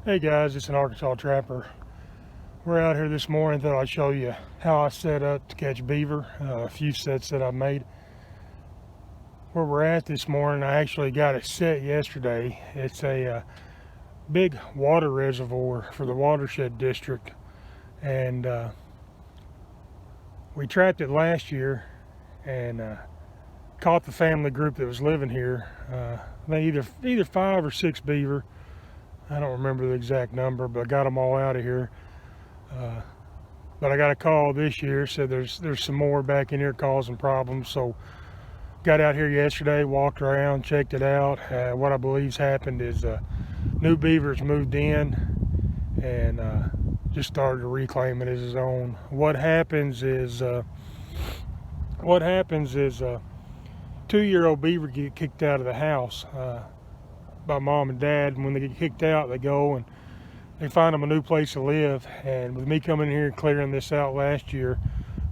Hey guys, it's an Arkansas trapper. We're out here this morning. Thought I'd show you how I set up to catch beaver. A few sets that I've made. Where we're at this morning, I actually got it set yesterday. It's a big water reservoir for the watershed district, and we trapped it last year and caught the family group that was living here. They either 5 or 6 beaver. I don't remember the exact number, but I got them all out of here. But I got a call this year, said there's some more back in here causing problems. So got out here yesterday, walked around, checked it out. What I believe's happened is new beavers moved in and just started to reclaim it as his own. What happens is 2-year-old beaver get kicked out of the house by mom and dad, and when they get kicked out, they go and they find them a new place to live. And with me coming here and clearing this out last year,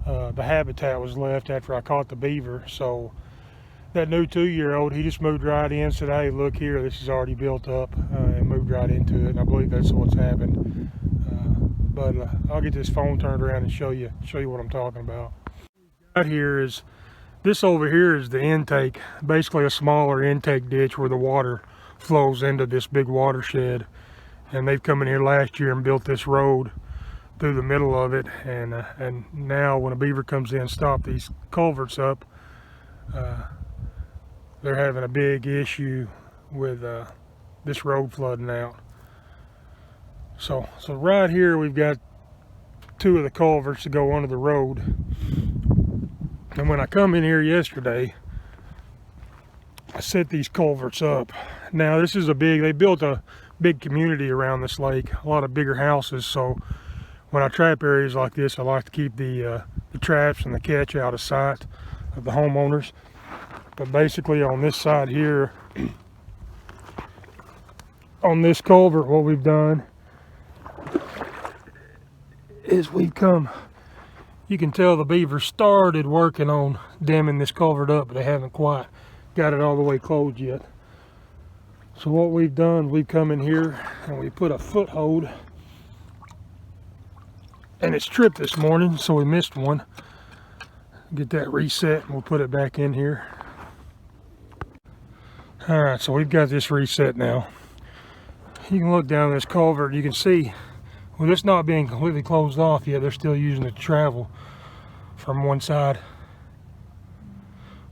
the habitat was left after I caught the beaver. So that new 2-year-old, he just moved right in, said, "Hey, look here, this is already built up," and moved right into it. And I believe that's what's happened. But I'll get this phone turned around and show you what I'm talking about. Out here is this over here is the intake, basically a smaller intake ditch where the water flows into this big watershed. And they've come in here last year and built this road through the middle of it, and now when a beaver comes in, stop these culverts up, they're having a big issue with this road flooding out. So right here we've got 2 of the culverts to go under the road. And when I come in here yesterday, I set these culverts up. Now this is they built a big community around this lake, a lot of bigger houses. So when I trap areas like this, I like to keep the traps and the catch out of sight of the homeowners. But basically on this side here, on this culvert, what we've done is we've come, you can tell the beaver started working on damming this culvert up, but they haven't quite got it all the way closed yet. So what we've done, we've come in here and we put a foothold, and it's tripped this morning, so we missed one. Get that reset and we'll put it back in here. All right, so we've got this reset now. You can look down this culvert, you can see, with this not being completely closed off yet, they're still using it to travel from one side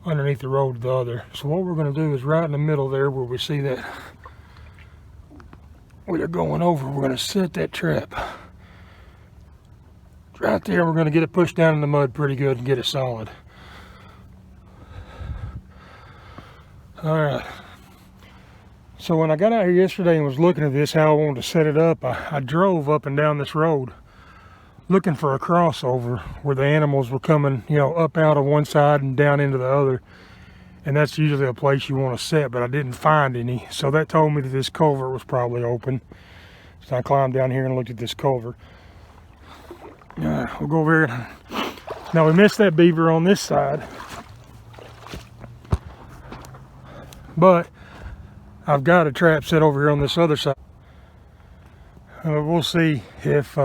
underneath the road to the other. So what we're going to do is right in the middle there where we see that where they're going over, we're going to set that trap right there. We're going to get it pushed down in the mud pretty good and get it solid. All right, so when I got out here yesterday and was looking at this, how I wanted to set it up, I drove up and down this road looking for a crossover where the animals were coming, up out of one side and down into the other. And that's usually a place you want to set, but I didn't find any. So that told me that this culvert was probably open. So I climbed down here and looked at this culvert. We'll go over here. Now we missed that beaver on this side, but I've got a trap set over here on this other side. We'll see if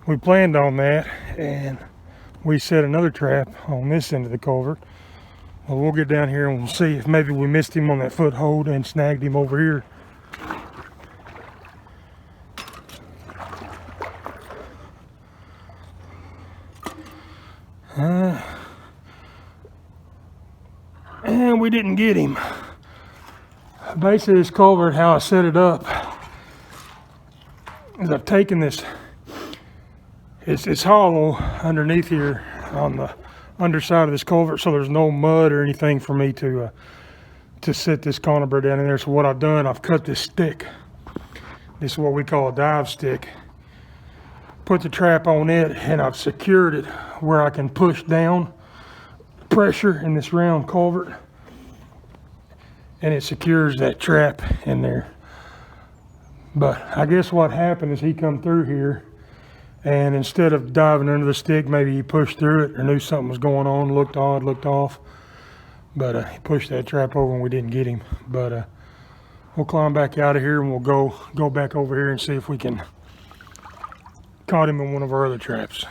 we planned on that and we set another trap on this end of the culvert. Well, we'll get down here and we'll see if maybe we missed him on that foothold and snagged him over here. And we didn't get him. Basically this culvert, how I set it up is I've taken this, it's hollow underneath here on the underside of this culvert, so there's no mud or anything for me to set this conifer down in there. So what I've done, I've cut this stick. This is what we call a dive stick. Put the trap on it, and I've secured it where I can push down pressure in this round culvert, and it secures that trap in there. But I guess what happened is he come through here, and instead of diving under the stick, maybe he pushed through it or knew something was going on, looked odd, looked off. But he pushed that trap over and we didn't get him. But we'll climb back out of here and we'll go back over here and see if we can caught him in one of our other traps.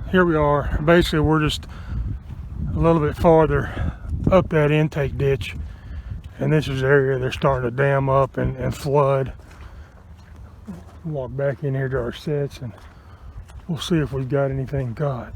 Here we are. Basically, we're just a little bit farther up that intake ditch, and this is the area they're starting to dam up and flood. Walk back in here to our sets and we'll see if we've got anything caught.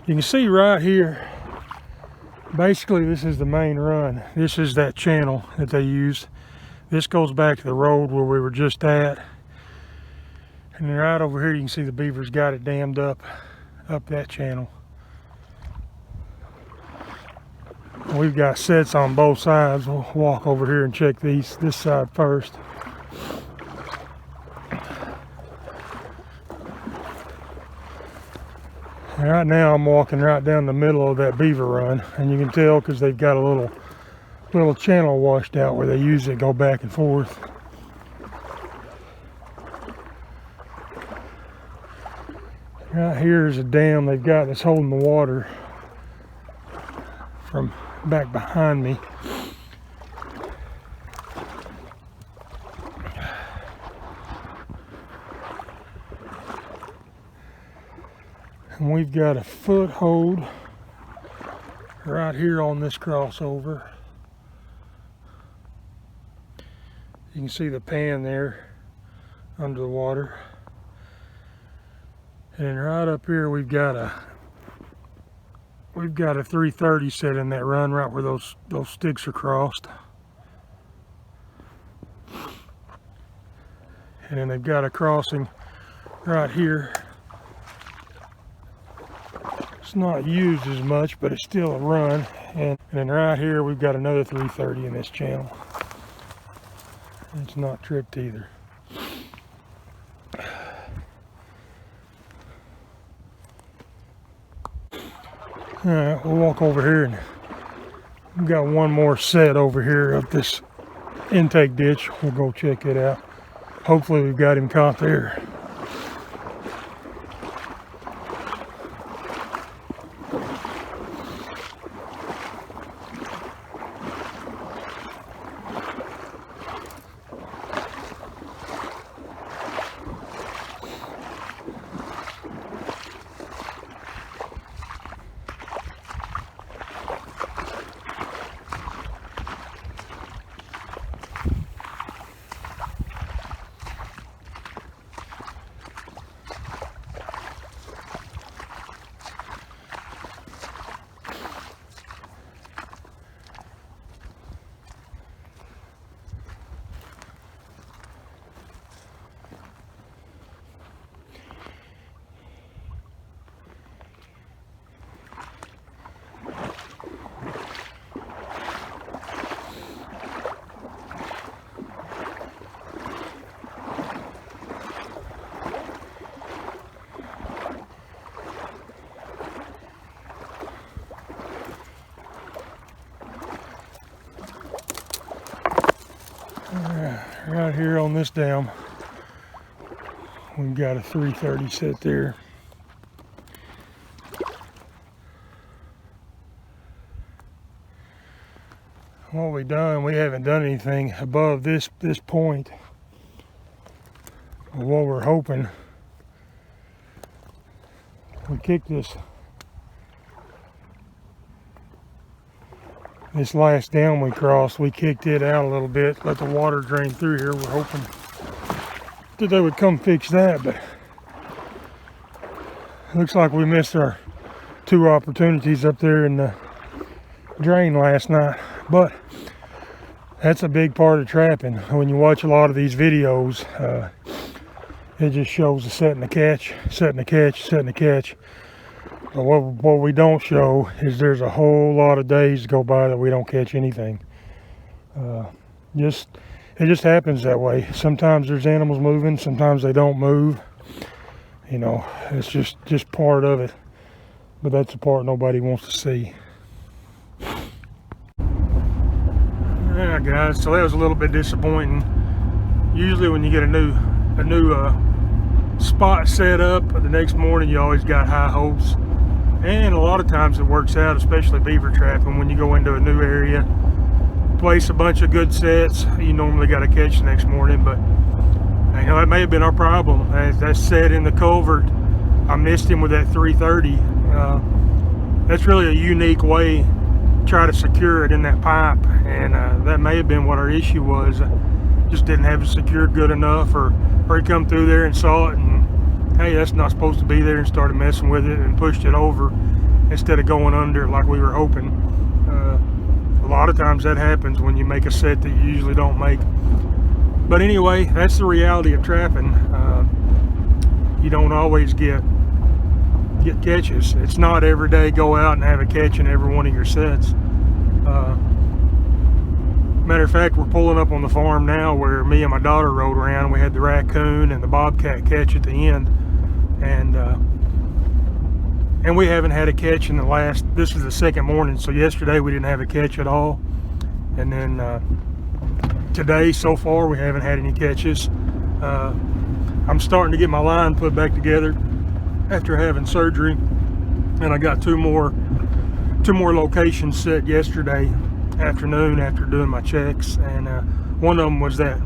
You can see right here, basically this is the main run. This is that channel that they used. This goes back to the road where we were just at. And then right over here you can see the beavers got it dammed up that channel. We've got sets on both sides. We'll walk over here and check this side first. And right now I'm walking right down the middle of that beaver run, and you can tell because they've got a little channel washed out where they usually go back and forth. Right here is a dam they've got that's holding the water from back behind me. And we've got a foothold right here on this crossover. You can see the pan there under the water. And right up here we've got a 330 set in that run right where those sticks are crossed. And then they've got a crossing right here. It's not used as much, but it's still a run. And then right here we've got another 330 in this channel. It's not tripped either. Alright, we'll walk over here, and we've got one more set over here of this intake ditch. We'll go check it out. Hopefully we've got him caught there. Right here on this dam, we've got a 330 set there. What we done, we haven't done anything above this point. But what we're hoping, we kicked this last dam we crossed, we kicked it out a little bit, let the water drain through here. We're hoping that they would come fix that, but it looks like we missed our 2 opportunities up there in the drain last night. But that's a big part of trapping. When you watch a lot of these videos, it just shows the setting the catch, setting the catch, setting the catch. But what we don't show is there's a whole lot of days go by that we don't catch anything. It just happens that way. Sometimes there's animals moving, sometimes they don't move. You know, it's just part of it. But that's the part nobody wants to see. Yeah, guys, so that was a little bit disappointing. Usually when you get a new spot set up, the next morning you always got high hopes. And a lot of times it works out, especially beaver trapping. When you go into a new area, place a bunch of good sets, you normally got to catch the next morning. But you know, that may have been our problem. As that set in the culvert, I missed him with that 330. That's really a unique way to try to secure it in that pipe, and that may have been what our issue was. Just didn't have it secured good enough, or he come through there and saw it and, hey, that's not supposed to be there, and started messing with it and pushed it over instead of going under it like we were hoping. A lot of times that happens when you make a set that you usually don't make. But anyway, that's the reality of trapping. You don't always get catches. It's not every day go out and have a catch in every one of your sets. Matter of fact, we're pulling up on the farm now where me and my daughter rode around. We had the raccoon and the bobcat catch at the end, and we haven't had a catch in this is the second morning. So yesterday we didn't have a catch at all, and then today so far we haven't had any catches. I'm starting to get my line put back together after having surgery, and I got two more locations set yesterday afternoon after doing my checks, and one of them was that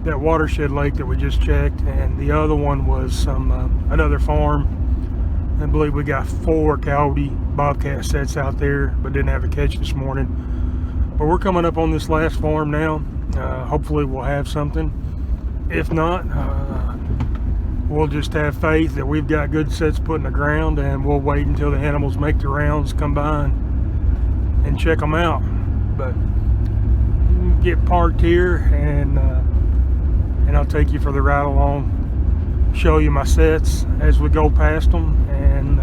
watershed lake that we just checked, and the other one was another farm. I believe we got 4 coyote bobcat sets out there, but didn't have a catch this morning. But we're coming up on this last farm now. Hopefully we'll have something. If not, we'll just have faith that we've got good sets put in the ground, and we'll wait until the animals make the rounds, come by and check them out. But get parked here, and I'll take you for the ride along, show you my sets as we go past them, and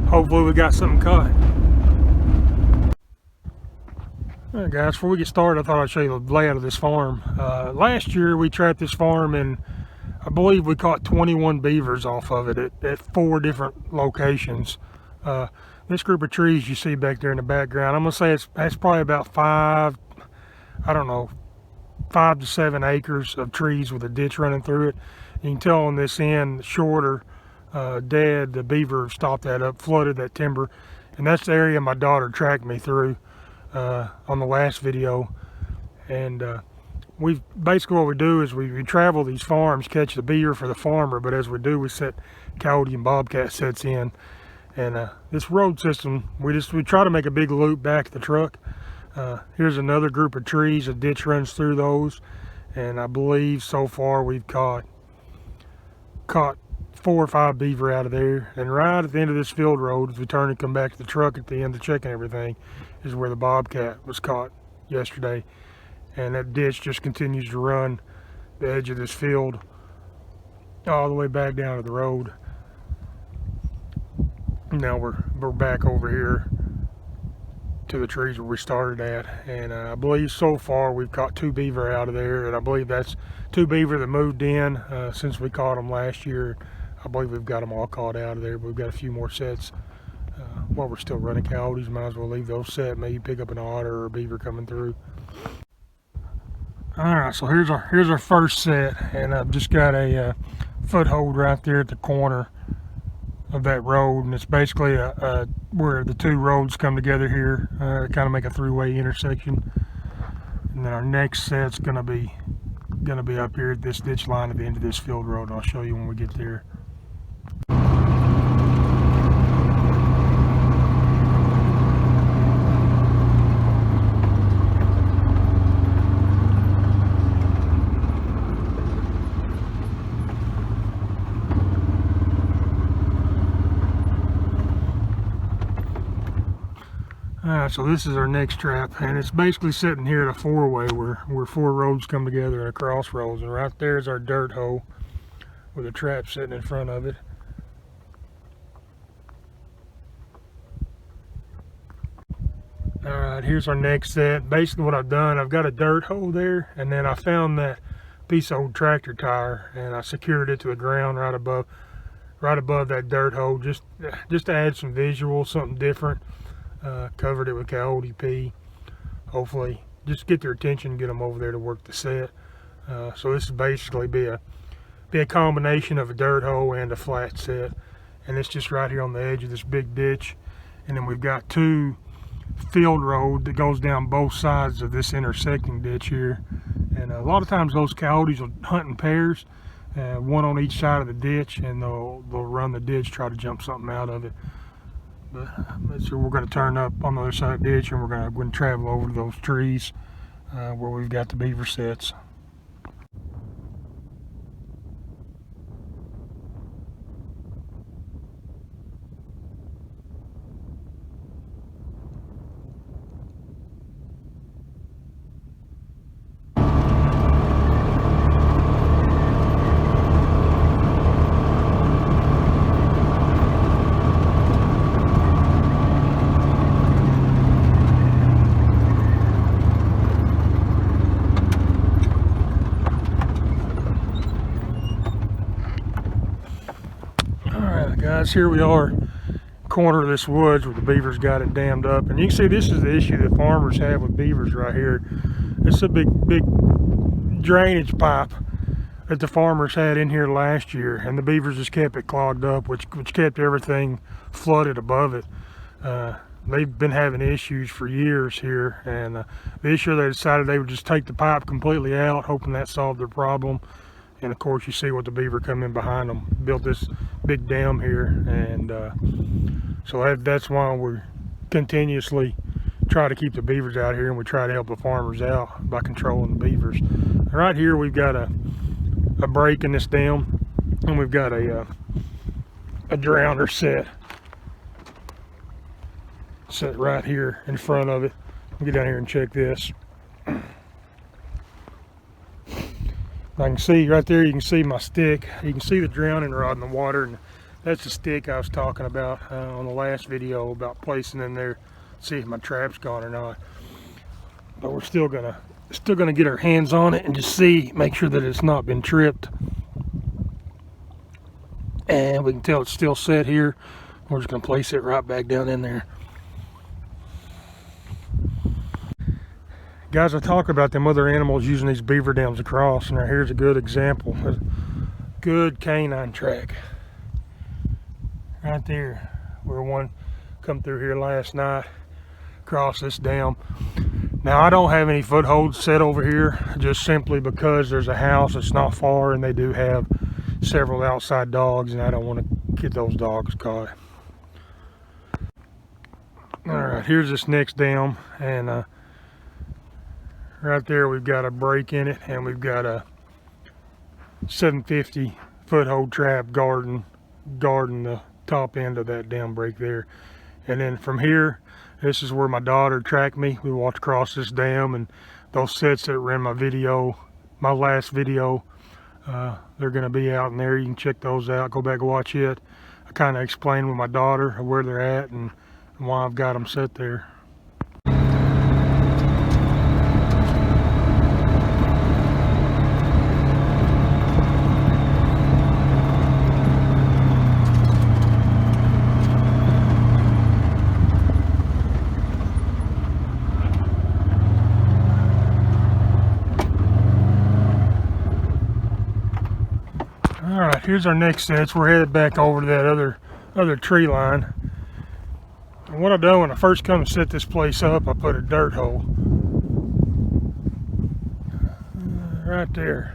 hopefully we got something caught. All right, guys, before we get started, I thought I'd show you the layout of this farm. Last year we trapped this farm, and I believe we caught 21 beavers off of it at 4 different locations. This group of trees you see back there in the background, I'm gonna say that's probably about 5 to 7 acres of trees with a ditch running through it. You can tell on this end, shorter, dead, the beaver stopped that up, flooded that timber, and that's the area my daughter tracked me through on the last video. And basically what we do is we travel these farms, catch the beaver for the farmer, but as we do, we set coyote and bobcat sets in. And this road system, we try to make a big loop back to the truck. Here's another group of trees, a ditch runs through those, and I believe so far we've caught 4 or 5 beaver out of there. And right at the end of this field road, as we turn and come back to the truck at the end of checking everything, is where the bobcat was caught yesterday. And that ditch just continues to run the edge of this field all the way back down to the road. Now we're back over here to the trees where we started at, and I believe so far we've caught 2 beaver out of there, and I believe that's 2 beaver that moved in since we caught them last year. I believe we've got them all caught out of there, but we've got a few more sets. While we're still running coyotes, might as well leave those set, maybe pick up an otter or a beaver coming through. All right, so here's our first set, and I've just got a foothold right there at the corner of that road, and it's basically where the two roads come together here, kind of make a three-way intersection. And then our next set's gonna be up here at this ditch line at the end of this field road, and I'll show you when we get there. Alright, so this is our next trap, and it's basically sitting here at a four-way where four roads come together at a crossroads, and right there is our dirt hole with a trap sitting in front of it. Alright, here's our next set. Basically what I've done, I've got a dirt hole there, and then I found that piece of old tractor tire, and I secured it to the ground right above that dirt hole, just to add some visual, something different. Covered it with coyote pee. Hopefully just get their attention, get them over there to work the set. So this is basically be a combination of a dirt hole and a flat set, and it's just right here on the edge of this big ditch. And then we've got two field road that goes down both sides of this intersecting ditch here, and a lot of times those coyotes will hunt in pairs, one on each side of the ditch, and they'll run the ditch, try to jump something out of it. But so we're going to turn up on the other side of the ditch, and we're going to travel over to those trees where we've got the beaver sets. Guys, here we are, corner of this woods where the beavers got it dammed up, and you can see this is the issue that farmers have with beavers right here. It's a big drainage pipe that the farmers had in here last year, and the beavers just kept it clogged up, which kept everything flooded above it. They've been having issues for years here, and this year they decided they would just take the pipe completely out, hoping that solved their problem. And of course, you see what the beaver come in behind them, built this big dam here, and so that's why we continuously try to keep the beavers out here, and we try to help the farmers out by controlling the beavers. And right here, we've got a break in this dam, and we've got a drowner set right here in front of it. We'll get down here and check this. I can see right there, you can see my stick. You can see the drowning rod in the water, and that's the stick I was talking about on the last video about placing in there, see if my trap's gone or not. But we're still gonna get our hands on it and just make sure that it's not been tripped. And we can tell it's still set here. We're just gonna place it right back down in there. Guys, I talk about them other animals using these beaver dams to cross, and here's a good example. A good canine track. Right there, where one come through here last night, across this dam. Now, I don't have any footholds set over here, just simply because there's a house that's not far, and they do have several outside dogs, and I don't want to get those dogs caught. All right, here's this next dam, and right there we've got a break in it, and we've got a 750 foothold trap guarding the top end of that dam break there. And then from here, this is where my daughter tracked me. We walked across this dam, and those sets that were in my last video, they're going to be out in there. You can check those out, go back and watch it. I kind of explained with my daughter where they're at and why I've got them set there. right, here's our next sets. We're headed back over to that other tree line. And what I done when I first come to set this place up, I put a dirt hole right there.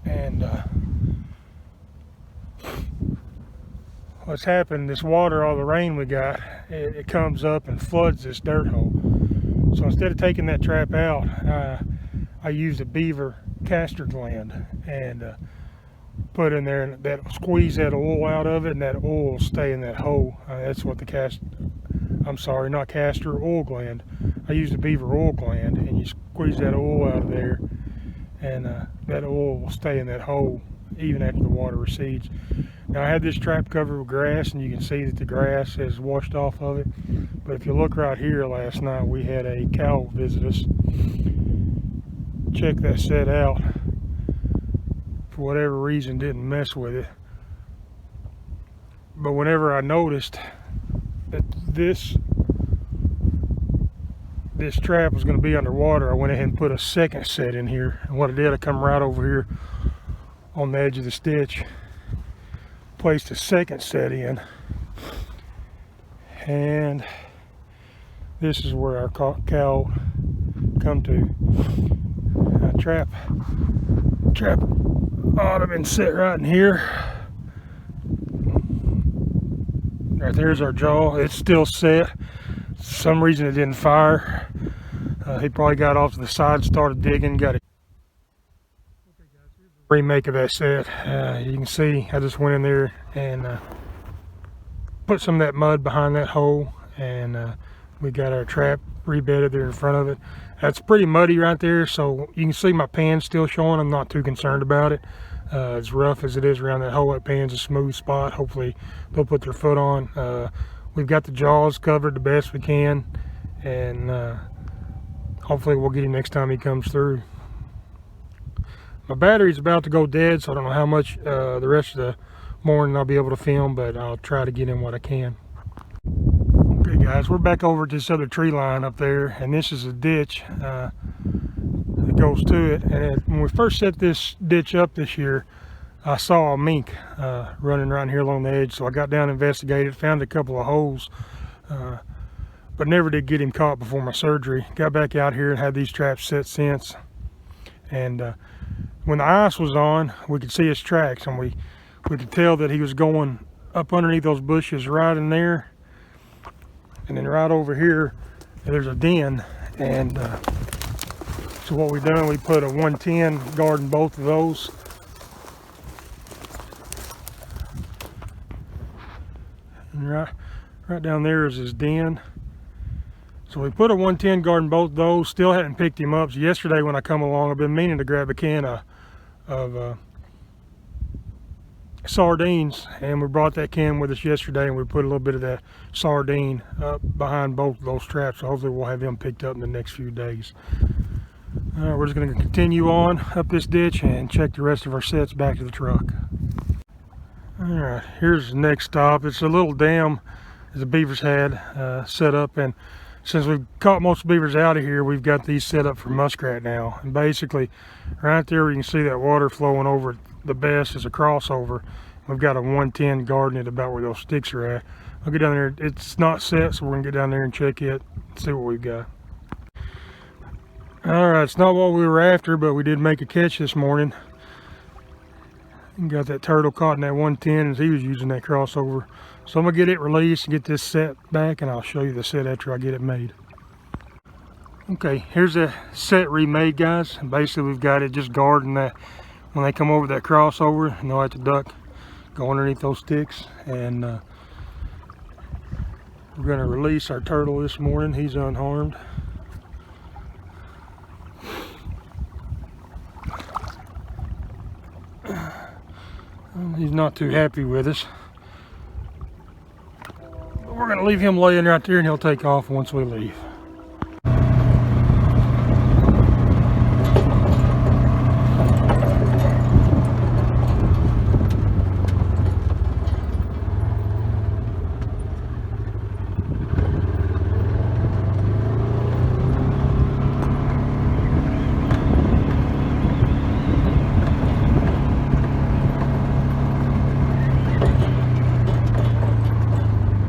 And what's happened, this water, all the rain we got, it comes up and floods this dirt hole. So instead of taking that trap out, I used a beaver castor gland and put in there, and that squeeze that oil out of it, and that oil will stay in that hole. That's what the not castor, oil gland. I used a beaver oil gland, and you squeeze that oil out of there, and that oil will stay in that hole even after the water recedes. Now I had this trap covered with grass, and you can see that the grass has washed off of it. But if you look right here, last night we had a cow visit us. Check that set out. For whatever reason, didn't mess with it. But whenever I noticed that this trap was going to be underwater, I went ahead and put a second set in here. And what I did, I come right over here on the edge of the stitch, placed a second set in, and this is where our cow come to. Trap ought to have been set right in here. Right there's our jaw. It's still set. For some reason it didn't fire. He probably got off to the side, started digging, got a remake of that set. You can see I just went in there and put some of that mud behind that hole, and we got our trap rebedded there in front of it. That's pretty muddy right there, so you can see my pan still showing. I'm not too concerned about it. As rough as it is around that hole, that pan's a smooth spot. Hopefully they'll put their foot on. We've got the jaws covered the best we can, and hopefully we'll get him next time he comes through. My battery's about to go dead, so I don't know how much the rest of the morning I'll be able to film, but I'll try to get in what I can. Okay guys, we're back over at this other tree line up there, and this is a ditch that goes to it. And when we first set this ditch up this year, I saw a mink running around here along the edge, so I got down and investigated, found a couple of holes, but never did get him caught before my surgery. Got back out here and had these traps set since, and when the ice was on, we could see his tracks, and we could tell that he was going up underneath those bushes right in there. And then right over here, there's a den, and so what we've done, we put a 110 guarding both of those. And right down there is his den. So we put a 110 guarding both of those. Still hadn't picked him up. So yesterday when I come along, I've been meaning to grab a can of sardines, and we brought that can with us yesterday, and we put a little bit of that sardine up behind both of those traps, so hopefully we'll have them picked up in the next few days. We're just going to continue on up this ditch and check the rest of our sets back to the truck. Alright, here's the next stop. It's a little dam that the beavers had set up, and since we've caught most beavers out of here, we've got these set up for muskrat now. And basically right there you can see that water flowing over the best is a crossover. We've got a 110 guarding it about where those sticks are at. I'll get down there. It's not set, so we're gonna get down there and check it, see what we've got. All right, it's not what we were after, but we did make a catch this morning. Got that turtle caught in that 110 as he was using that crossover. So I'm gonna get it released and get this set back, and I'll show you the set after I get it made. Okay, here's a set remade, guys. And basically we've got it just guarding that when they come over that crossover, and they'll have to duck, go underneath those sticks. And we're gonna release our turtle this morning. He's unharmed. He's not too happy with us. But we're gonna leave him laying right there, and he'll take off once we leave.